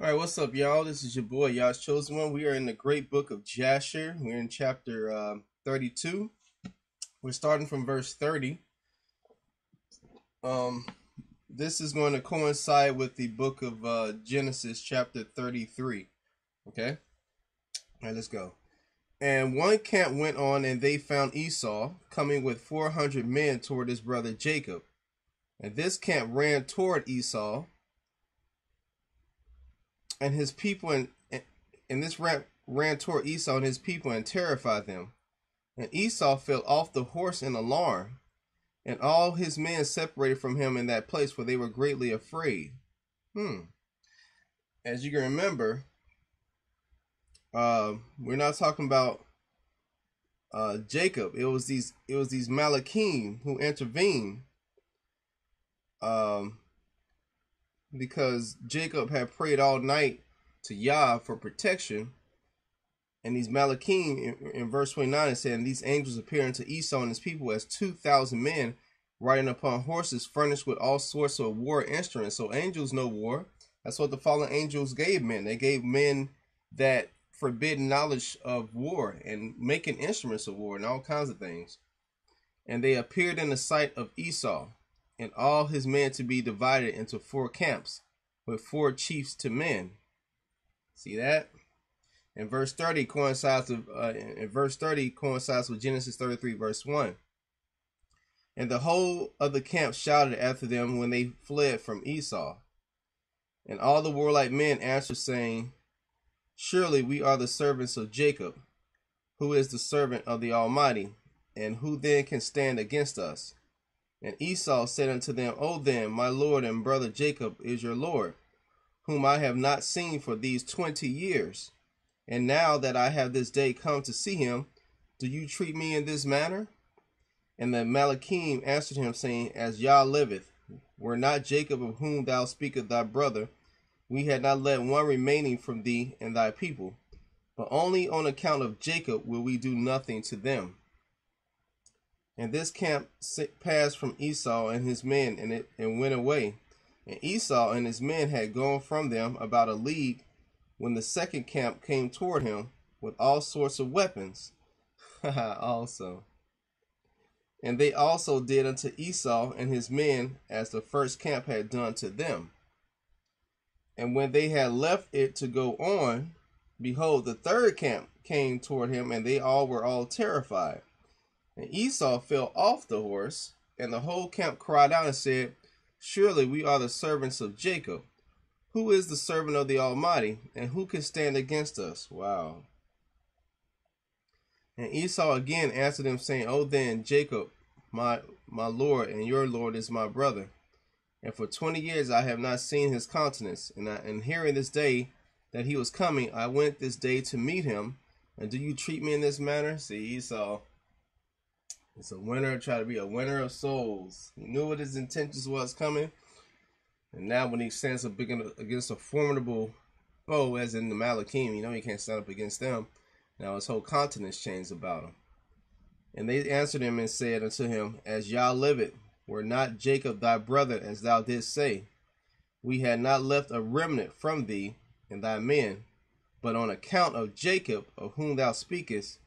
All right, what's up, y'all? This is your boy, y'all's chosen one. We are in the great book of Jasher. We're in chapter 32. We're starting from verse 30. This is going to coincide with the book of Genesis, chapter 33. Okay? All right, let's go. And one camp went on, and they found Esau coming with 400 men toward his brother Jacob. And this camp ran toward Esau and his people, and this ran toward Esau and his people and terrified them. And Esau fell off the horse in alarm, and all his men separated from him in that place, for they were greatly afraid. As you can remember, we're not talking about Jacob. It was these Malachim who intervened, because Jacob had prayed all night to Yah for protection. And these Malachim, in verse 29, it said, and these angels appeared unto Esau and his people as 2,000 men riding upon horses furnished with all sorts of war instruments. So angels know war. That's what the fallen angels gave men. They gave men that forbidden knowledge of war and making instruments of war and all kinds of things. And they appeared in the sight of Esau and all his men to be divided into 4 camps with 4 chiefs to men. See that? And verse 30 coincides with Genesis 33 verse 1. And the whole of the camp shouted after them when they fled from Esau. And all the warlike men answered, saying, surely we are the servants of Jacob, who is the servant of the Almighty, and who then can stand against us? And Esau said unto them, O then, my lord and brother Jacob is your lord, whom I have not seen for these 20 years. And now that I have this day come to see him, do you treat me in this manner? And the Malachim answered him, saying, as Yah liveth, were not Jacob of whom thou speakest thy brother, we had not let one remaining from thee and thy people, but only on account of Jacob will we do nothing to them. And this camp passed from Esau and his men, and went away. And Esau and his men had gone from them about a league, when the second camp came toward him with all sorts of weapons. Also. And they also did unto Esau and his men as the first camp had done to them. And when they had left it to go on, behold, the third camp came toward him, and they all were all terrified. And Esau fell off the horse, and the whole camp cried out and said, surely we are the servants of Jacob, who is the servant of the Almighty, and who can stand against us? Wow. And Esau again answered him, saying, O then, Jacob, my lord, and your lord is my brother. And for 20 years I have not seen his countenance. And hearing this day that he was coming, I went this day to meet him. And do you treat me in this manner? See, Esau, it's a winner, try to be a winner of souls. He knew what his intentions was coming. And now when he stands up against a formidable foe, as in the Malachim, you know he can't stand up against them. Now his whole countenance changed about him. And they answered him and said unto him, as Yah liveth, were not Jacob thy brother, as thou didst say, we had not left a remnant from thee and thy men, but on account of Jacob, of whom thou speakest,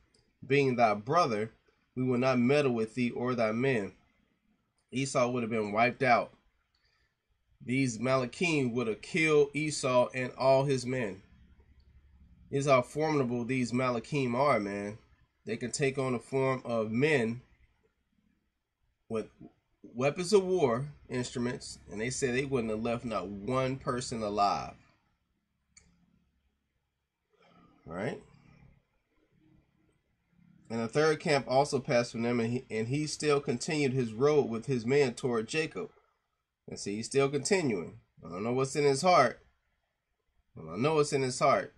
being thy brother, we will not meddle with thee or thy men. Esau would have been wiped out. These Malachim would have killed Esau and all his men. This is how formidable these Malachim are, man. They can take on the form of men with weapons of war, instruments, and they said they wouldn't have left not one person alive. All right. And the third camp also passed from them, and he still continued his road with his men toward Jacob. And see, he's still continuing. I don't know what's in his heart. Well, I know what's in his heart.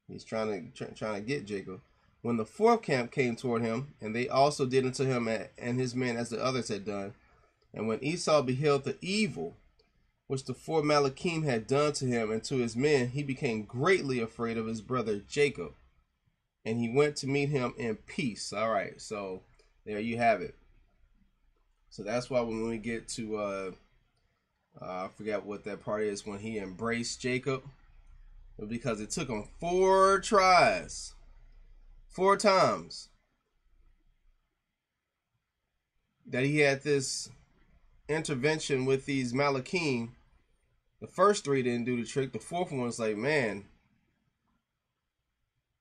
He's trying to get Jacob. When the fourth camp came toward him, and they also did unto him and his men as the others had done. And when Esau beheld the evil which the 4 Malachim had done to him and to his men, he became greatly afraid of his brother Jacob. And he went to meet him in peace. All right, so there you have it. So that's why when we get to I forgot what that part is when he embraced Jacob. It was because it took him 4 tries, 4 times, that he had this intervention with these Malachim. The first 3 didn't do the trick. The 4th one was like, man,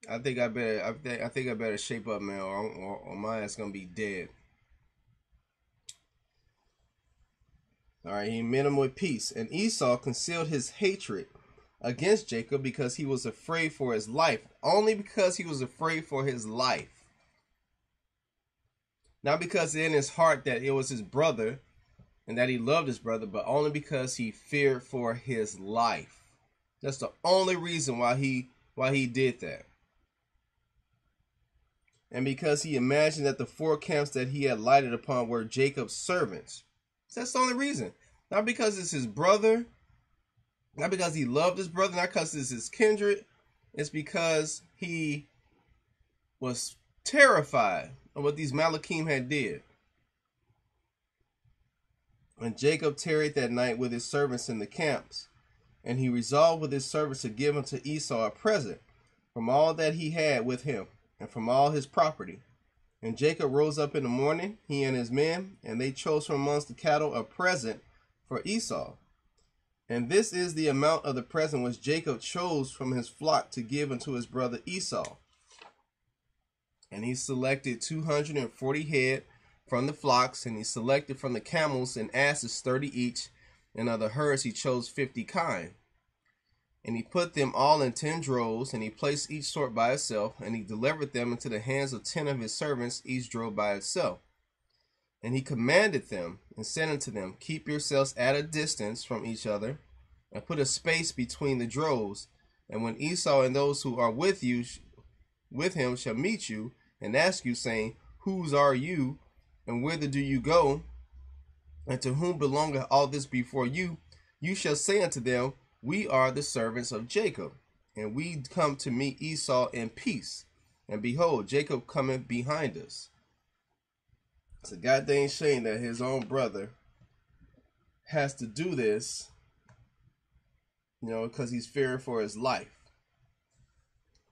I think I better shape up, man, or my ass gonna be dead. All right, he met him with peace. And Esau concealed his hatred against Jacob because he was afraid for his life. Only because he was afraid for his life. Not because in his heart that it was his brother and that he loved his brother, but only because he feared for his life. That's the only reason why he did that. And because he imagined that the 4 camps that he had lighted upon were Jacob's servants. That's the only reason. Not because it's his brother. Not because he loved his brother. Not because it's his kindred. It's because he was terrified of what these Malachim had did. And Jacob tarried that night with his servants in the camps. And he resolved with his servants to give unto Esau a present from all that he had with him and from all his property. And Jacob rose up in the morning, he and his men, and they chose from amongst the cattle a present for Esau. And this is the amount of the present which Jacob chose from his flock to give unto his brother Esau. And he selected 240 head from the flocks, and he selected from the camels and asses 30 each, and of the herds he chose 50 kine. And he put them all in 10 droves, and he placed each sort by itself, and he delivered them into the hands of 10 of his servants, each drove by itself. And he commanded them, and said unto them, keep yourselves at a distance from each other, and put a space between the droves. And when Esau and those who are with him shall meet you, and ask you, saying, whose are you, and whither do you go, and to whom belongeth all this before you, you shall say unto them, we are the servants of Jacob, and we come to meet Esau in peace. And behold, Jacob cometh behind us. It's a goddamn shame that his own brother has to do this, because he's fearing for his life.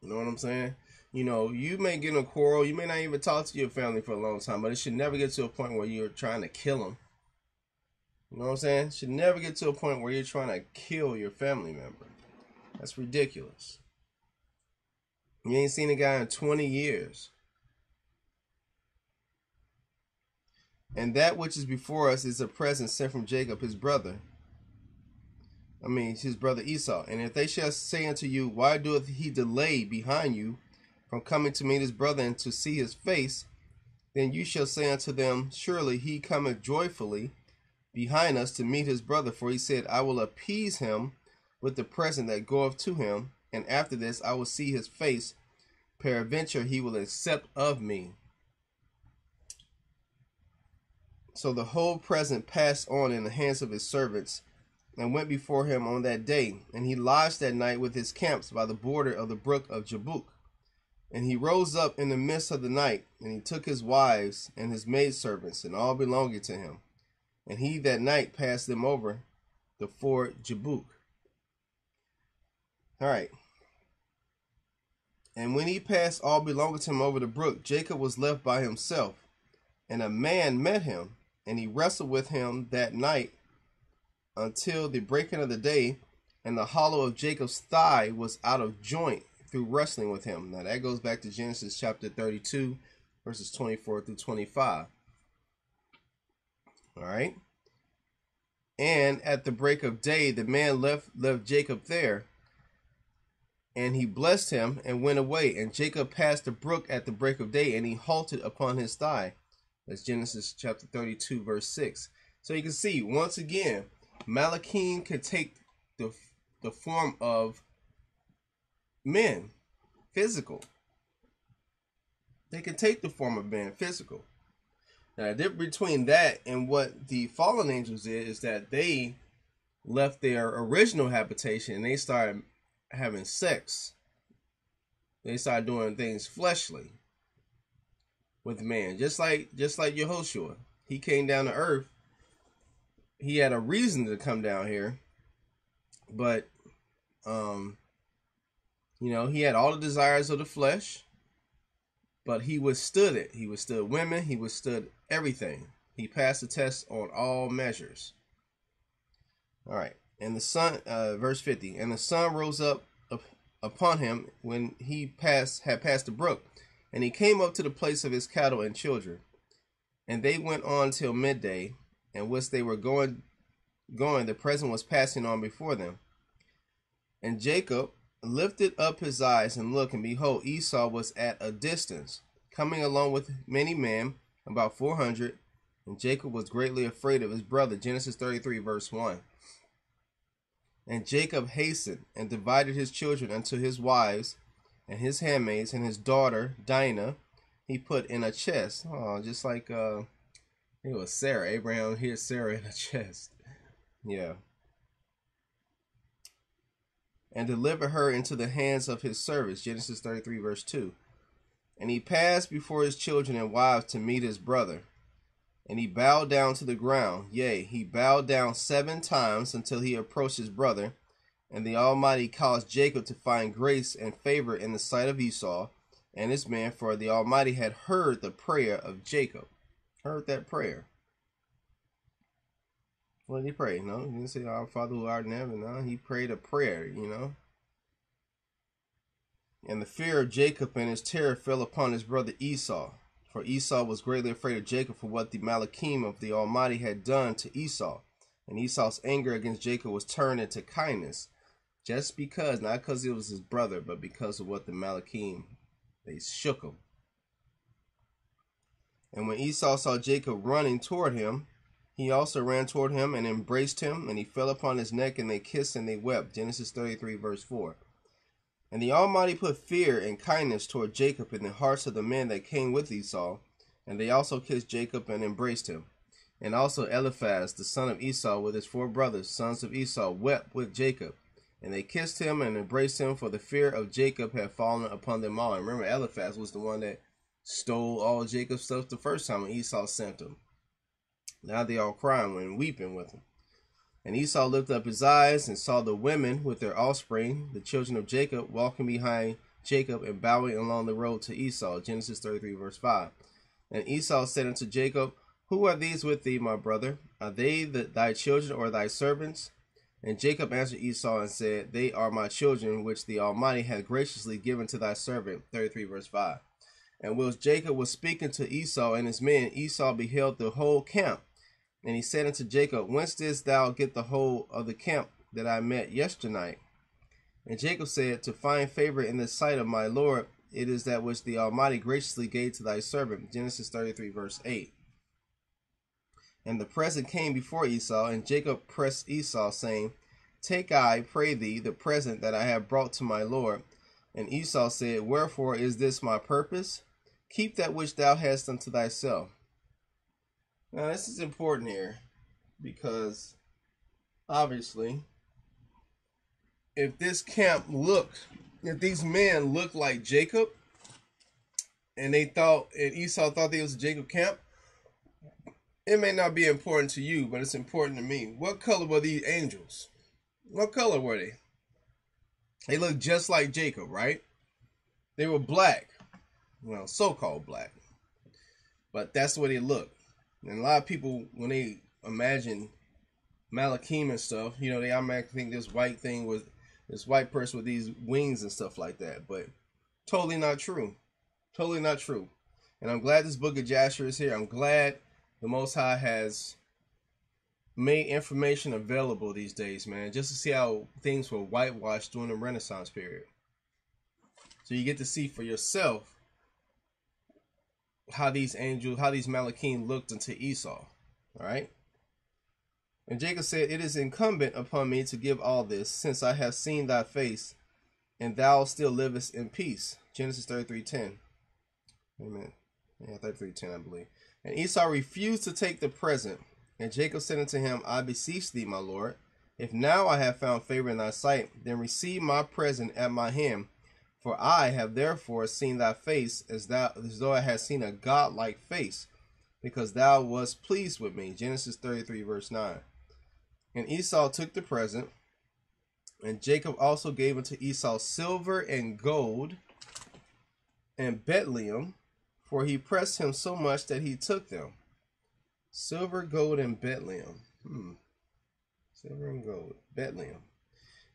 You know what I'm saying? You may get in a quarrel, you may not even talk to your family for a long time, but it should never get to a point where you're trying to kill them. You know what I'm saying? It should never get to a point where you're trying to kill your family member. That's ridiculous. You ain't seen a guy in 20 years. And that which is before us is a present sent from Jacob, his brother. His brother Esau. And if they shall say unto you, why doeth he delay behind you from coming to meet his brother and to see his face? Then you shall say unto them, surely he cometh joyfully behind us to meet his brother, for he said, I will appease him with the present that goeth to him, and after this I will see his face, peradventure he will accept of me. So the whole present passed on in the hands of his servants, and went before him on that day, and he lodged that night with his camps by the border of the brook of Jabbok. And he rose up in the midst of the night, and he took his wives and his maidservants, and all belonging to him. And he that night passed them over the ford Jabbok. All right. And when he passed all belonging to him over the brook, Jacob was left by himself. And a man met him, and he wrestled with him that night until the breaking of the day. And the hollow of Jacob's thigh was out of joint through wrestling with him. Now that goes back to Genesis chapter 32, verses 24 through 25. All right. And at the break of day, the man left Jacob there, and he blessed him and went away. And Jacob passed the brook at the break of day, and he halted upon his thigh. That's Genesis chapter 32, verse 6. So you can see, once again, Malachim can take the form of men, physical. They can take the form of men, physical. Now, the difference between that and what the fallen angels did is that they left their original habitation and they started having sex. They started doing things fleshly with man, just like Yehoshua. He came down to earth he had a reason to come down here, but he had all the desires of the flesh, but he withstood it. He withstood women. He withstood everything. He passed the test on all measures. All right. And the sun, verse 50, and the sun rose up upon him when he had passed the brook, and he came up to the place of his cattle and children. And they went on till midday, and whilst they were going, the present was passing on before them. And Jacob lifted up his eyes and looked, and behold, Esau was at a distance, coming along with many men, about 400. And Jacob was greatly afraid of his brother. Genesis 33, verse 1. And Jacob hastened and divided his children unto his wives and his handmaids, and his daughter Dinah he put in a chest. Oh, just like it was Sarah. Abraham hid Sarah in a chest. Yeah. And delivered her into the hands of his servants. Genesis 33, verse 2. And he passed before his children and wives to meet his brother. And he bowed down to the ground. Yea, he bowed down 7 times until he approached his brother. And the Almighty caused Jacob to find grace and favor in the sight of Esau and his men, for the Almighty had heard the prayer of Jacob. Heard that prayer. What did he pray? No, he didn't say, Our Father who art in heaven. No, he prayed a prayer, And the fear of Jacob and his terror fell upon his brother Esau. For Esau was greatly afraid of Jacob for what the Malachim of the Almighty had done to Esau. And Esau's anger against Jacob was turned into kindness. Just because, not because it was his brother, but because of what the Malachim, they shook him. And when Esau saw Jacob running toward him, he also ran toward him and embraced him, and he fell upon his neck, and they kissed and they wept. Genesis 33, verse 4. And the Almighty put fear and kindness toward Jacob in the hearts of the men that came with Esau, and they also kissed Jacob and embraced him. And also Eliphaz, the son of Esau, with his 4 brothers, sons of Esau, wept with Jacob. And they kissed him and embraced him, for the fear of Jacob had fallen upon them all. And remember, Eliphaz was the one that stole all Jacob's stuff the first time when Esau sent him. Now they all crying and weeping with him. And Esau lifted up his eyes and saw the women with their offspring, the children of Jacob, walking behind Jacob and bowing along the road to Esau. Genesis 33, verse 5. And Esau said unto Jacob, Who are these with thee, my brother? Are they thy children or thy servants? And Jacob answered Esau and said, They are my children, which the Almighty hath graciously given to thy servant. 33, verse 5. And whilst Jacob was speaking to Esau and his men, Esau beheld the whole camp. And he said unto Jacob, Whence didst thou get the whole of the camp that I met yesternight? And Jacob said, To find favor in the sight of my Lord, it is that which the Almighty graciously gave to thy servant. Genesis 33, verse 8. And the present came before Esau, and Jacob pressed Esau, saying, Take, I pray thee, the present that I have brought to my Lord. And Esau said, Wherefore is this my purpose? Keep that which thou hast unto thyself. Now this is important here, because obviously, if these men looked like Jacob, and Esau thought they was a Jacob camp, it may not be important to you, but it's important to me. What color were these angels? What color were they? They looked just like Jacob, right? They were black. Well, so-called black. But that's the way they looked. And a lot of people, when they imagine Malachim and stuff, they automatically think this white thing was this white person with these wings and stuff like that. But totally not true. Totally not true. And I'm glad this book of Jasher is here. I'm glad the Most High has made information available these days, man, just to see how things were whitewashed during the Renaissance period. So you get to see for yourself how these Malachim looked unto Esau. All right. And Jacob said, It is incumbent upon me to give all this, since I have seen thy face, and thou still livest in peace. Genesis 33:10. Amen. Yeah, 33:10, I believe. And Esau refused to take the present. And Jacob said unto him, I beseech thee, my lord, if now I have found favor in thy sight, then receive my present at my hand. For I have therefore seen thy face as though I had seen a godlike face, because thou wast pleased with me. Genesis 33, verse 9. And Esau took the present, and Jacob also gave unto Esau silver and gold and Bethlehem, for he pressed him so much that he took them. Silver, gold, and Bethlehem. Silver and gold, Bethlehem.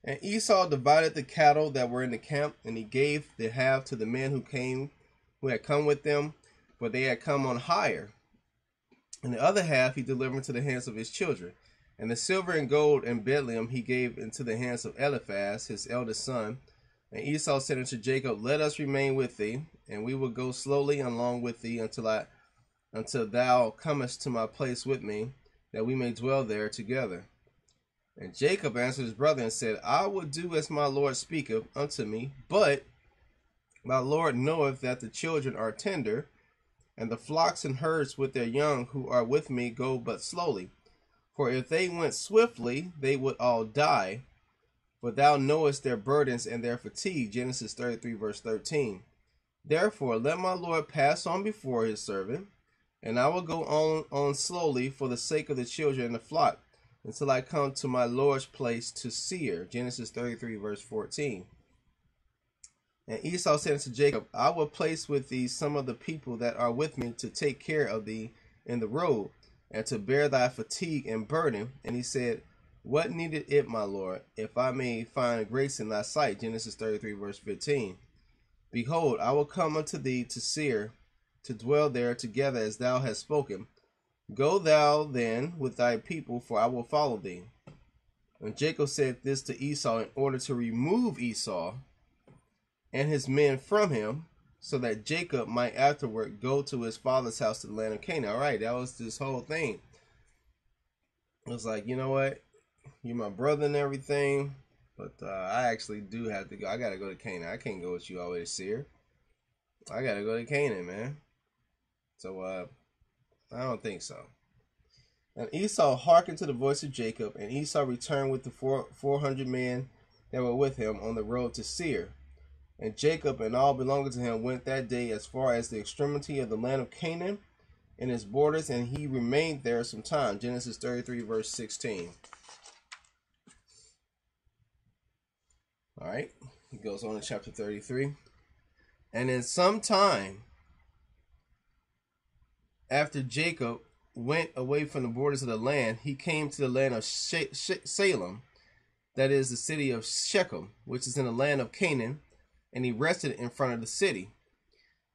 And Esau divided the cattle that were in the camp, and he gave the half to the men who had come with them, for they had come on hire. And the other half he delivered into the hands of his children. And the silver and gold and Bethlehem he gave into the hands of Eliphaz, his eldest son. And Esau said unto Jacob, Let us remain with thee, and we will go slowly along with thee until thou comest to my place with me, that we may dwell there together. And Jacob answered his brother and said, I will do as my Lord speaketh unto me, but my Lord knoweth that the children are tender, and the flocks and herds with their young who are with me go but slowly. For if they went swiftly, they would all die. For thou knowest their burdens and their fatigue. Genesis 33, verse 13. Therefore, let my Lord pass on before his servant, and I will go on slowly for the sake of the children and the flock, until I come to my Lord's place to Seir. Genesis 33, verse 14. And Esau said unto Jacob, I will place with thee some of the people that are with me to take care of thee in the road, and to bear thy fatigue and burden. And he said, What needed it, my Lord, if I may find grace in thy sight? Genesis 33, verse 15. Behold, I will come unto thee to Seir, to dwell there together as thou hast spoken. Go thou then with thy people, for I will follow thee. And Jacob said this to Esau in order to remove Esau and his men from him, so that Jacob might afterward go to his father's house to the land of Canaan. All right, that was this whole thing. It was like, you know what? You're my brother and everything, but I actually do have to go. I got to go to Canaan. I can't go with you all the way to Seir. I got to go to Canaan, man. So, I don't think so. And Esau hearkened to the voice of Jacob, and Esau returned with the 400 men that were with him on the road to Seir. And Jacob and all belonging to him went that day as far as the extremity of the land of Canaan and its borders, and he remained there some time. Genesis 33, verse 16. All right, he goes on in chapter 33. And in some time after Jacob went away from the borders of the land, he came to the land of Shalem, that is the city of Shechem, which is in the land of Canaan, and he rested in front of the city.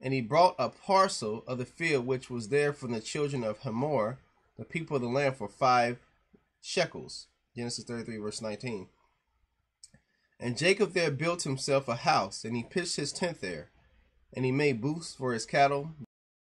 And he brought a parcel of the field which was there from the children of Hamor, the people of the land, for 5 shekels. Genesis 33, verse 19. And Jacob there built himself a house, and he pitched his tent there. And he made booths for his cattle,